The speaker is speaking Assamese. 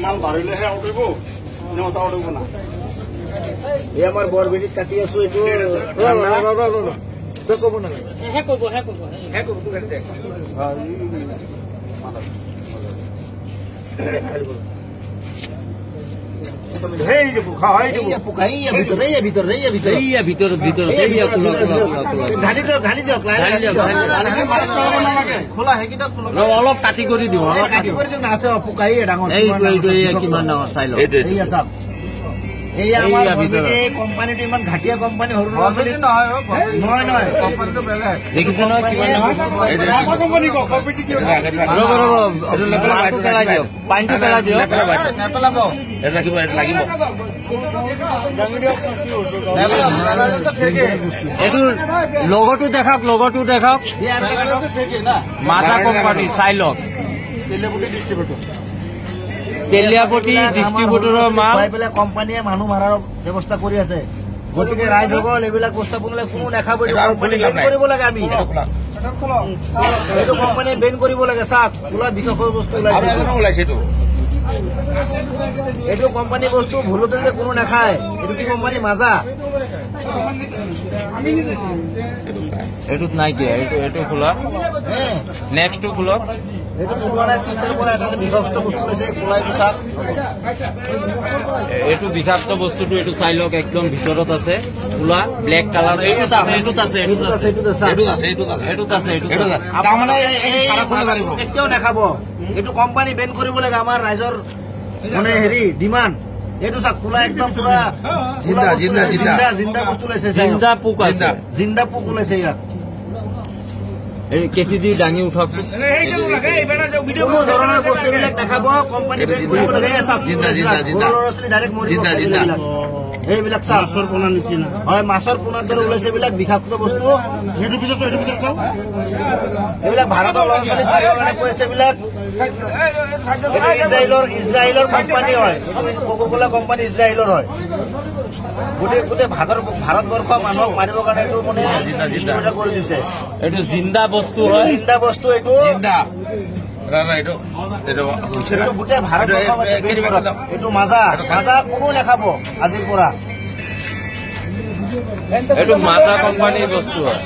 মাল বাড়িলেহে আউটিব নেওতা আউটিব না এই আমাৰ বৰবেটি কাটি আছো এইটো কব না হে কব অলপ কাটি কৰি দিওঁ আছে পোকাই ডাঙৰ কিমান ডাঙৰ চাই লওঁ এই আমাৰ কোম্পানীটো ইমান ঘাটিয়া কোম্পানী সৰু নহয় কোম্পানীটো বেলেগ দেখিছে নহয় পানীটো পেলাই দিয়ক লাগিব এইটো লগতো দেখাওক মাজা কোম্পানী চাই লওক তেলিয়াপতি ডিষ্ট্ৰিবিউটৰৰ মাল কোম্পানীয়ে মানুহ মাৰাৰ ব্যৱস্থা কৰি আছে গতিকে ৰাইজসকল এইবিলাক বস্তু বনালে কোনো দেখাব কৰিব লাগে আমি এইটো কোম্পানীয়ে বেন কৰিব লাগে চাওক ওলা বিষয়ৰ বস্তু ওলাইছে এইটো কোম্পানী বস্তু ভুলতে কোনো নাখায় এইটো কি কোম্পানী মাজা এইটোত নাই কি এইটো খোলা নেক্সটটো খোলক এইটো বিষাক্ত বস্তুটো এইটো চাই লওক একদম ভিতৰত আছে খোলা ব্লেক কালাৰ কেতিয়াও নাখাব এইটো কোম্পানী বেন কৰিব লাগে আমাৰ ৰাইজৰ মানে হেৰি ডিমাণ্ড এইটো চাওক খোলা একদম পুৰা জিন্দা বস্তু ওলাইছে জিন্দা পোক ওলাইছে ইয়াত কেঁচি দি দাঙি উঠক কোনো ধৰণৰ বস্তুবিলাক দেখাব কোম্পানী এইবিলাক মাছৰ পোনাৰ নিচিনা হয় মাছৰ পোনাৰ দৰে ওলাইছে এইবিলাক বিষাক্ত বস্তু এইবিলাক ভাৰতৰ ল'ৰা ছোৱালী কাৰণে কৈছে এইবিলাক ইজৰাইলৰ কোম্পানী হয় কোকা-কোলা কোম্পানী ইজৰাইলৰ হয় গোটেই ভাৰতবৰ্ষ মানুহক মাৰিবৰ কাৰণে এইটো মানে কৰি দিছে এইটো জিন্দা বস্তু হয় এইটো গোটেই ভাৰতবৰ্ষ এইটো মাজা কোনো নাখাব আজিৰ পৰা এইটো মাজা কোম্পানীৰ বস্তু হয়